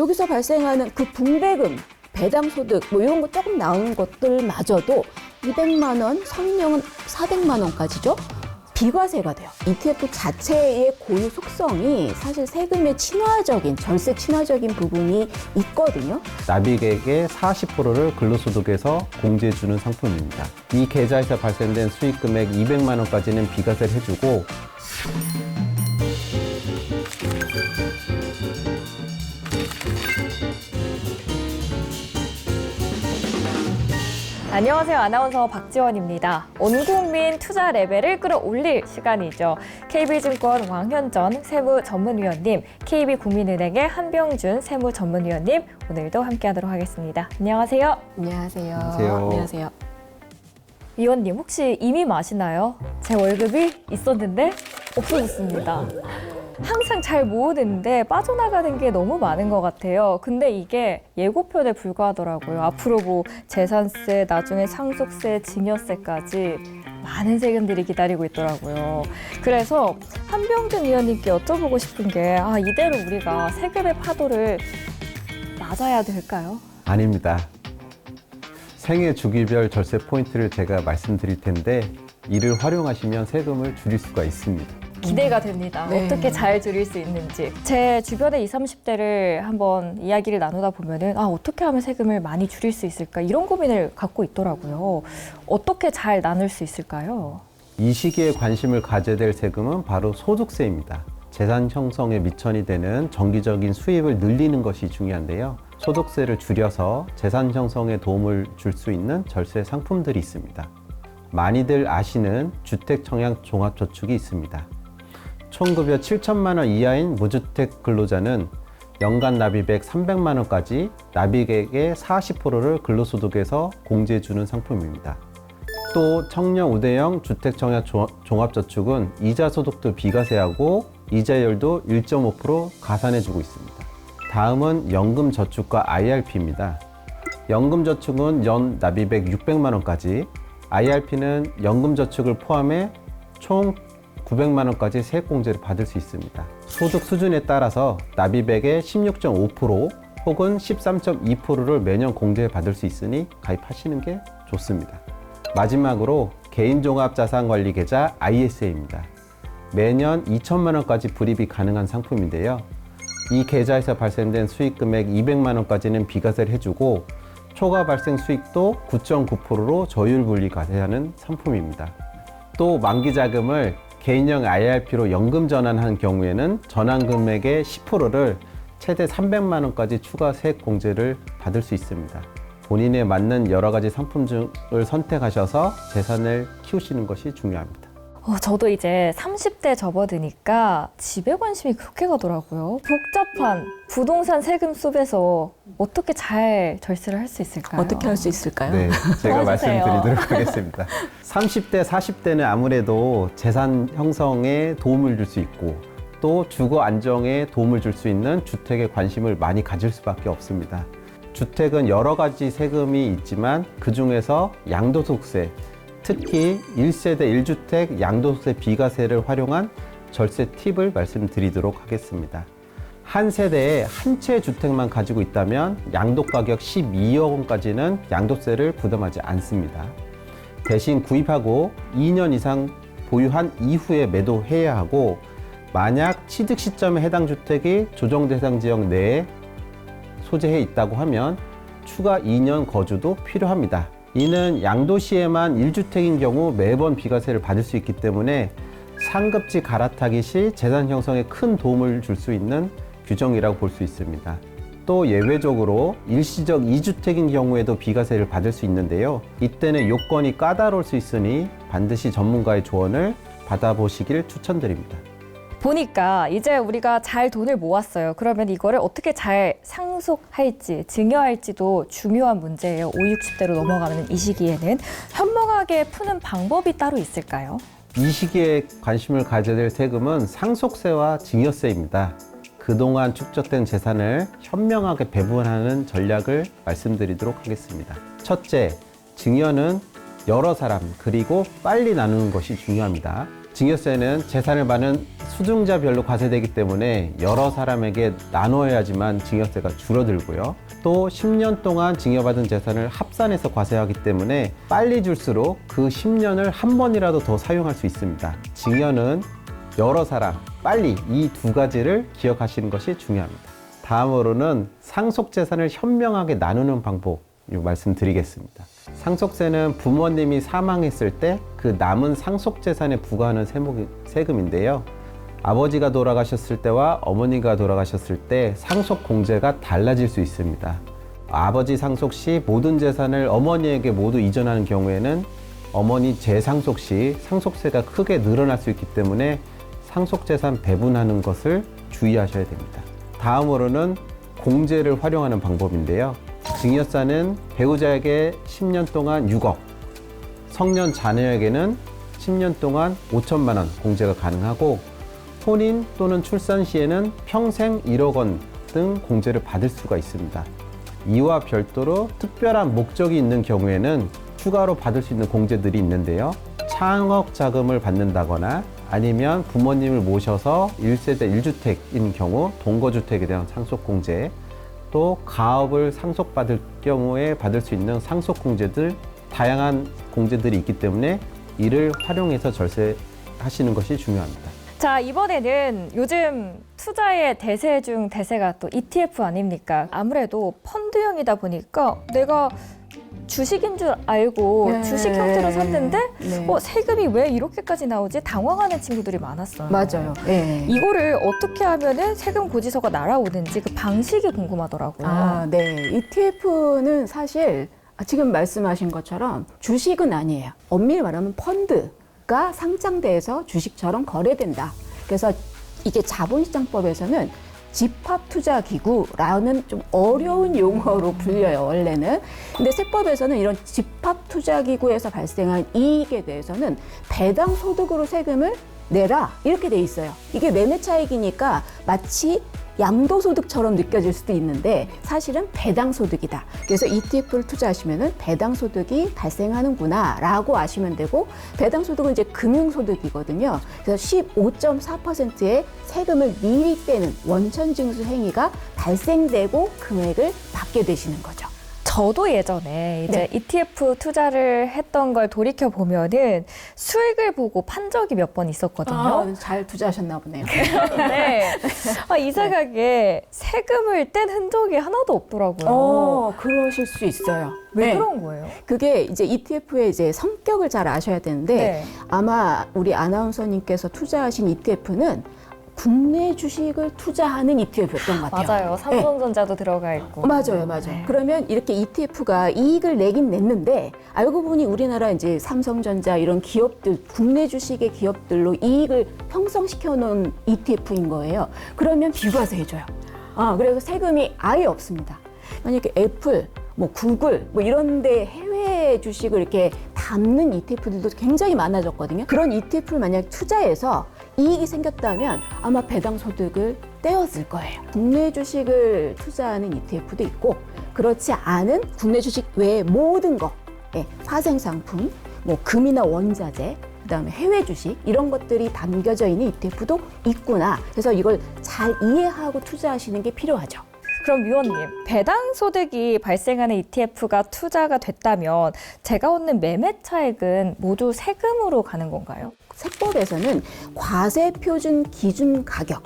여기서 발생하는 그 분배금, 배당소득 뭐 이런 거 조금 나오는 것들마저도 200만 원, 성인용은 400만 원까지죠. 비과세가 돼요. ETF 자체의 고유 속성이 사실 세금의 친화적인, 절세 친화적인 부분이 있거든요. 납입액의 40%를 근로소득에서 공제해주는 상품입니다. 이 계좌에서 발생된 수익 금액 200만 원까지는 비과세를 해주고 안녕하세요. 아나운서 박지원입니다. 온 국민 투자 레벨을 끌어올릴 시간이죠. KB증권 왕현전 세무전문위원님, KB국민은행의 한병준 세무전문위원님, 오늘도 함께하도록 하겠습니다. 안녕하세요. 안녕하세요. 안녕하세요. 위원님, 혹시 이미 아시나요? 제 월급이 있었는데 없어졌습니다. 항상 잘 모으는데 빠져나가는 게 너무 많은 것 같아요. 근데 이게 예고편에 불과하더라고요. 앞으로 뭐 재산세, 나중에 상속세, 증여세까지 많은 세금들이 기다리고 있더라고요. 그래서 한병준 위원님께 여쭤보고 싶은 게 이대로 우리가 세금의 파도를 맞아야 될까요? 아닙니다. 생애 주기별 절세 포인트를 제가 말씀드릴 텐데 이를 활용하시면 세금을 줄일 수가 있습니다. 기대가 됩니다. 네. 어떻게 잘 줄일 수 있는지. 제 주변의 20, 30대를 한번 이야기를 나누다 보면은 어떻게 하면 세금을 많이 줄일 수 있을까? 이런 고민을 갖고 있더라고요. 어떻게 잘 나눌 수 있을까요? 이 시기에 관심을 가져야 될 세금은 바로 소득세입니다. 재산 형성에 미천이 되는 정기적인 수입을 늘리는 것이 중요한데요. 소득세를 줄여서 재산 형성에 도움을 줄 수 있는 절세 상품들이 있습니다. 많이들 아시는 주택청약 종합저축이 있습니다. 총급여 7천만 원 이하인 무주택 근로자는 연간 납입액 300만 원까지 납입액의 40%를 근로소득에서 공제해주는 상품입니다. 또 청년 우대형 주택청약 종합저축은 이자 소득도 비과세하고 이자율도 1.5% 가산해주고 있습니다. 다음은 연금저축과 IRP입니다. 연금저축은 연 납입액 600만 원까지, IRP는 연금저축을 포함해 총 900만 원까지 세액공제를 받을 수 있습니다. 소득 수준에 따라서 납입액의 16.5% 혹은 13.2%를 매년 공제받을 수 있으니 가입하시는 게 좋습니다. 마지막으로 개인종합자산관리계좌 ISA입니다. 매년 2천만 원까지 불입이 가능한 상품인데요. 이 계좌에서 발생된 수익 금액 200만 원까지는 비과세를 해주고 초과 발생 수익도 9.9%로 저율 분리 과세하는 상품입니다. 또 만기 자금을 개인형 IRP로 연금 전환한 경우에는 전환 금액의 10%를 최대 300만 원까지 추가 세액 공제를 받을 수 있습니다. 본인에 맞는 여러 가지 상품 중을 선택하셔서 재산을 키우시는 것이 중요합니다. 저도 이제 30대 접어드니까 집에 관심이 그렇게 가더라고요. 복잡한 부동산 세금 속에서 어떻게 잘 절세를 할 수 있을까요? 어떻게 할 수 있을까요? 네, 제가 도와주세요. 말씀드리도록 하겠습니다. 30대, 40대는 아무래도 재산 형성에 도움을 줄 수 있고 또 주거 안정에 도움을 줄 수 있는 주택에 관심을 많이 가질 수밖에 없습니다. 주택은 여러 가지 세금이 있지만 그 중에서 양도소득세, 특히 1세대 1주택 양도세 비과세를 활용한 절세 팁을 말씀드리도록 하겠습니다. 한 세대에 한 채 주택만 가지고 있다면 양도가격 12억 원까지는 양도세를 부담하지 않습니다. 대신 구입하고 2년 이상 보유한 이후에 매도해야 하고 만약 취득 시점에 해당 주택이 조정 대상 지역 내에 소재해 있다고 하면 추가 2년 거주도 필요합니다. 이는 양도시에만 1주택인 경우 매번 비과세를 받을 수 있기 때문에 상급지 갈아타기 시 재산 형성에 큰 도움을 줄 수 있는 규정이라고 볼 수 있습니다. 또 예외적으로 일시적 2주택인 경우에도 비과세를 받을 수 있는데요. 이때는 요건이 까다로울 수 있으니 반드시 전문가의 조언을 받아보시길 추천드립니다. 보니까 이제 우리가 잘 돈을 모았어요. 그러면 이거를 어떻게 잘 상속할지, 증여할지도 중요한 문제예요. 5, 60대로 넘어가는 이 시기에는 현명하게 푸는 방법이 따로 있을까요? 이 시기에 관심을 가져야 될 세금은 상속세와 증여세입니다. 그동안 축적된 재산을 현명하게 배분하는 전략을 말씀드리도록 하겠습니다. 첫째, 증여는 여러 사람 그리고 빨리 나누는 것이 중요합니다. 증여세는 재산을 받는 수증자별로 과세되기 때문에 여러 사람에게 나눠야지만 증여세가 줄어들고요. 또 10년 동안 증여받은 재산을 합산해서 과세하기 때문에 빨리 줄수록 그 10년을 한 번이라도 더 사용할 수 있습니다. 증여는 여러 사람, 빨리 이 두 가지를 기억하시는 것이 중요합니다. 다음으로는 상속재산을 현명하게 나누는 방법 말씀드리겠습니다. 상속세는 부모님이 사망했을 때 그 남은 상속재산에 부과하는 세금인데요. 아버지가 돌아가셨을 때와 어머니가 돌아가셨을 때 상속공제가 달라질 수 있습니다. 아버지 상속 시 모든 재산을 어머니에게 모두 이전하는 경우에는 어머니 재상속 시 상속세가 크게 늘어날 수 있기 때문에 상속재산 배분하는 것을 주의하셔야 됩니다. 다음으로는 공제를 활용하는 방법인데요. 증여세는 배우자에게 10년 동안 6억, 성년 자녀에게는 10년 동안 5천만 원 공제가 가능하고 혼인 또는 출산 시에는 평생 1억 원 등 공제를 받을 수가 있습니다. 이와 별도로 특별한 목적이 있는 경우에는 추가로 받을 수 있는 공제들이 있는데요. 창업 자금을 받는다거나 아니면 부모님을 모셔서 1세대 1주택인 경우 동거주택에 대한 상속공제, 또 가업을 상속받을 경우에 받을 수 있는 상속공제들, 다양한 공제들이 있기 때문에 이를 활용해서 절세하시는 것이 중요합니다. 자, 이번에는 요즘 투자의 대세 중 대세가 또 ETF 아닙니까? 아무래도 펀드형이다 보니까 내가 주식인 줄 알고 네. 주식 형태로 샀는데 네. 세금이 왜 이렇게까지 나오지? 당황하는 친구들이 많았어요. 맞아요. 네. 이거를 어떻게 하면은 세금 고지서가 날아오는지 그 방식이 궁금하더라고요. 아, 네. ETF는 사실 지금 말씀하신 것처럼 주식은 아니에요. 엄밀히 말하면 펀드가 상장돼서 주식처럼 거래된다. 그래서 이게 자본시장법에서는 집합투자기구라는 좀 어려운 용어로 불려요, 원래는. 근데 세법에서는 이런 집합투자기구에서 발생한 이익에 대해서는 배당 소득으로 세금을 내라, 이렇게 돼 있어요. 이게 매매 차익이니까 마치 양도소득처럼 느껴질 수도 있는데 사실은 배당소득이다. 그래서 ETF를 투자하시면 배당소득이 발생하는구나 라고 아시면 되고, 배당소득은 이제 금융소득이거든요. 그래서 15.4%의 세금을 미리 떼는 원천징수 행위가 발생되고 금액을 받게 되시는 거죠. 저도 예전에 이제 네. ETF 투자를 했던 걸 돌이켜 보면은 수익을 보고 판 적이 몇 번 있었거든요. 잘 투자하셨나 보네요. 네. 이상하게 세금을 뗀 흔적이 하나도 없더라고요. 그러실 수 있어요. 왜 네. 그런 거예요? 그게 이제 ETF의 이제 성격을 잘 아셔야 되는데, 네. 아마 우리 아나운서님께서 투자하신 ETF는 국내 주식을 투자하는 ETF였던 것 같아요. 맞아요. 삼성전자도 들어가 있고. 맞아요. 네. 그러면 이렇게 ETF가 이익을 내긴 냈는데, 알고 보니 우리나라 이제 삼성전자 이런 기업들, 국내 주식의 기업들로 이익을 형성시켜 놓은 ETF인 거예요. 그러면 비과세 해줘요. 그래서 세금이 아예 없습니다. 만약에 애플, 구글, 이런 데 해외 주식을 이렇게 담는 ETF들도 굉장히 많아졌거든요. 그런 ETF를 만약 투자해서 이익이 생겼다면 아마 배당 소득을 떼었을 거예요. 국내 주식을 투자하는 ETF도 있고, 그렇지 않은 국내 주식 외의 모든 거, 파생 상품, 금이나 원자재, 그다음에 해외 주식, 이런 것들이 담겨져 있는 ETF도 있구나. 그래서 이걸 잘 이해하고 투자하시는 게 필요하죠. 그럼 위원님, 배당 소득이 발생하는 ETF가 투자가 됐다면 제가 얻는 매매 차익은 모두 세금으로 가는 건가요? 세법에서는 과세표준 기준 가격,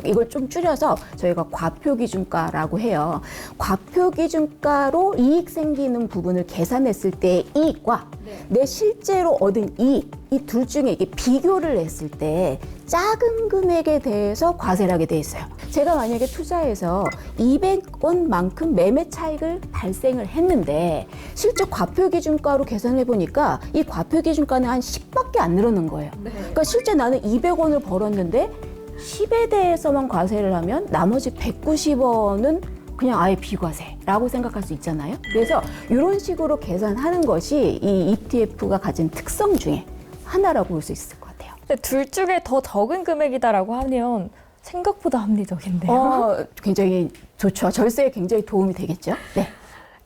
이걸 좀 줄여서 저희가 과표기준가라고 해요. 과표기준가로 이익 생기는 부분을 계산했을 때의 이익과 내 실제로 얻은 이익, 이 둘 중에 이게 비교를 했을 때 작은 금액에 대해서 과세를 하게 돼 있어요. 제가 만약에 투자해서 200원만큼 매매 차익을 발생을 했는데 실제 과표기준가로 계산을 해보니까 이 과표기준가는 한 10밖에 안 늘어난 거예요. 그러니까 실제 나는 200원을 벌었는데 10에 대해서만 과세를 하면 나머지 190원은 그냥 아예 비과세라고 생각할 수 있잖아요. 그래서 이런 식으로 계산하는 것이 이 ETF가 가진 특성 중에 하나라고 볼 수 있을 것 같아요. 근데 둘 중에 더 적은 금액이다라고 하면 생각보다 합리적인데요. 굉장히 좋죠. 절세에 굉장히 도움이 되겠죠. 네.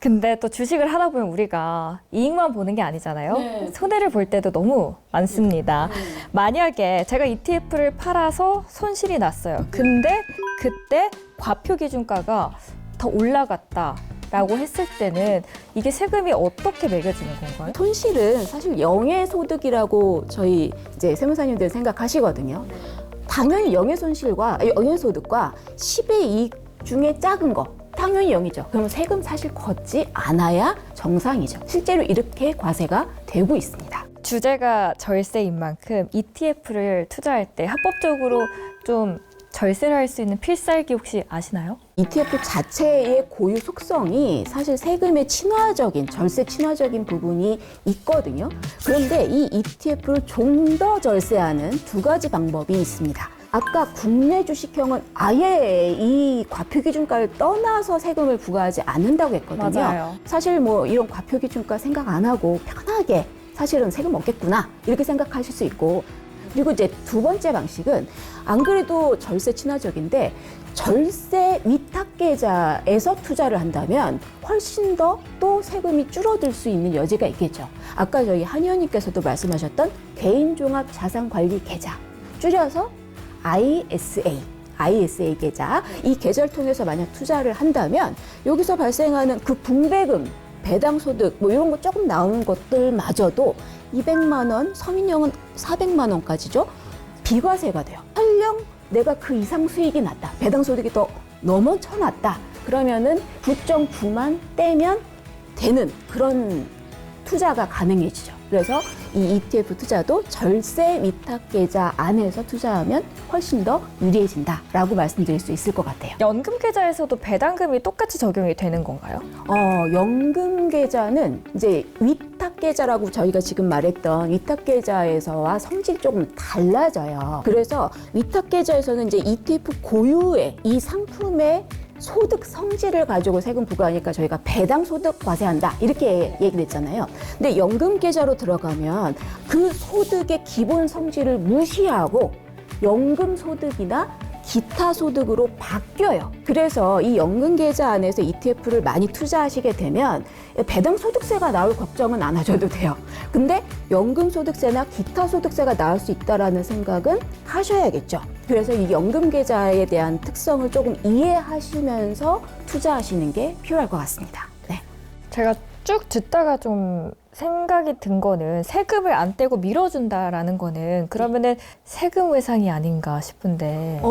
근데 또 주식을 하다 보면 우리가 이익만 보는 게 아니잖아요. 네. 손해를 볼 때도 너무 많습니다. 만약에 제가 ETF를 팔아서 손실이 났어요. 근데 그때 과표 기준가가 더 올라갔다라고 했을 때는 이게 세금이 어떻게 매겨지는 건가요? 손실은 사실 영의 소득이라고 저희 이제 세무사님들 생각하시거든요. 당연히 영의 손실과 영의 소득과 10의 이익 중에 작은 거 당연히 0이죠. 그러면 세금 사실 걷지 않아야 정상이죠. 실제로 이렇게 과세가 되고 있습니다. 주제가 절세인 만큼 ETF를 투자할 때 합법적으로 좀 절세를 할 수 있는 필살기 혹시 아시나요? ETF 자체의 고유 속성이 사실 세금의 친화적인, 절세 친화적인 부분이 있거든요. 그런데 이 ETF를 좀 더 절세하는 두 가지 방법이 있습니다. 아까 국내 주식형은 아예 이 과표 기준가를 떠나서 세금을 부과하지 않는다고 했거든요. 맞아요. 사실 뭐 이런 과표 기준가 생각 안 하고 편하게 사실은 세금 없겠구나 이렇게 생각하실 수 있고, 그리고 이제 두 번째 방식은 안 그래도 절세 친화적인데 절세 위탁 계좌에서 투자를 한다면 훨씬 더 또 세금이 줄어들 수 있는 여지가 있겠죠. 아까 저희 한 의원님께서도 말씀하셨던 개인종합자산관리 계좌, 줄여서 ISA 계좌, 이 계좌를 통해서 만약 투자를 한다면 여기서 발생하는 그 분배금, 배당소득 뭐 이런 거 조금 나오는 것들마저도 200만 원, 서민형은 400만 원까지죠. 비과세가 돼요. 설령 내가 그 이상 수익이 났다, 배당소득이 더 넘어쳐났다, 그러면은 9.9만 떼면 되는 그런 투자가 가능해지죠. 그래서 이 ETF 투자도 절세 위탁 계좌 안에서 투자하면 훨씬 더 유리해진다라고 말씀드릴 수 있을 것 같아요. 연금 계좌에서도 배당금이 똑같이 적용이 되는 건가요? 연금 계좌는 이제 위탁 계좌라고 저희가 지금 말했던 위탁 계좌에서와 성질이 조금 달라져요. 그래서 위탁 계좌에서는 이제 ETF 고유의 이 상품의 소득 성질을 가지고 세금 부과하니까 저희가 배당 소득 과세한다 이렇게 얘기를 했잖아요. 근데 연금 계좌로 들어가면 그 소득의 기본 성질을 무시하고 연금 소득이나 기타 소득으로 바뀌어요. 그래서 이 연금 계좌 안에서 ETF를 많이 투자하시게 되면 배당 소득세가 나올 걱정은 안 하셔도 돼요. 근데 연금 소득세나 기타 소득세가 나올 수 있다라는 생각은 하셔야겠죠. 그래서 이 연금 계좌에 대한 특성을 조금 이해하시면서 투자하시는 게 필요할 것 같습니다. 네. 제가 쭉 듣다가 좀 생각이 든 거는 세금을 안 떼고 밀어준다라는 거는 그러면은 세금 외상이 아닌가 싶은데.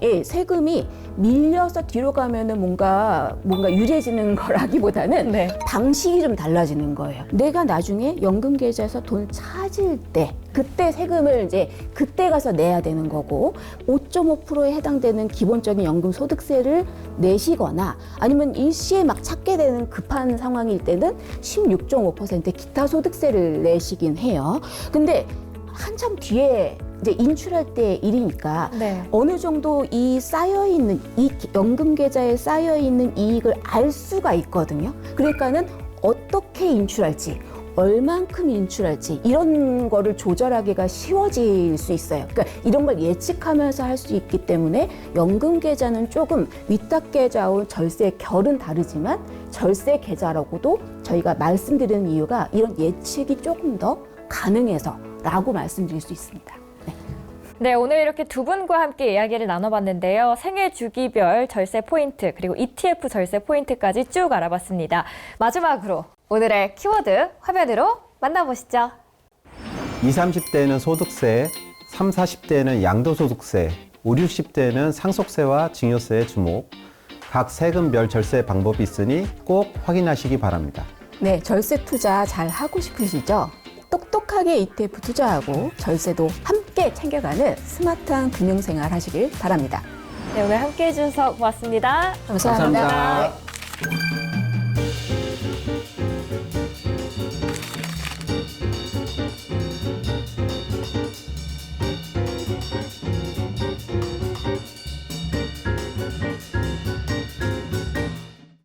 예, 세금이 밀려서 뒤로 가면은 뭔가 유리해지는 거라기보다는 네. 방식이 좀 달라지는 거예요. 내가 나중에 연금 계좌에서 돈 찾을 때 그때 세금을 이제 그때 가서 내야 되는 거고, 5.5%에 해당되는 기본적인 연금 소득세를 내시거나 아니면 일시에 막 찾게 되는 급한 상황일 때는 16.5% 기타 소득세를 내시긴 해요. 근데 한참 뒤에 이제 인출할 때 일이니까 네. 어느 정도 이 쌓여있는 이 연금 계좌에 쌓여있는 이익을 알 수가 있거든요. 그러니까는 어떻게 인출할지, 얼만큼 인출할지 이런 거를 조절하기가 쉬워질 수 있어요. 그러니까 이런 걸 예측하면서 할 수 있기 때문에 연금 계좌는 조금 위탁 계좌와 절세 결은 다르지만 절세 계좌라고도 저희가 말씀드리는 이유가 이런 예측이 조금 더 가능해서라고 말씀드릴 수 있습니다. 네, 오늘 이렇게 두 분과 함께 이야기를 나눠봤는데요. 생애 주기별 절세 포인트, 그리고 ETF 절세 포인트까지 쭉 알아봤습니다. 마지막으로 오늘의 키워드 화면으로 만나보시죠. 20, 30대는 소득세, 30, 40대는 양도소득세, 50, 60대는 상속세와 증여세에 주목. 각 세금별 절세 방법이 있으니 꼭 확인하시기 바랍니다. 네, 절세 투자 잘 하고 싶으시죠? 똑똑하게 ETF 투자하고 절세도 함께 챙겨가는 스마트한 금융생활 하시길 바랍니다. 네, 오늘 함께 해주셔서 고맙습니다. 감사합니다. 감사합니다.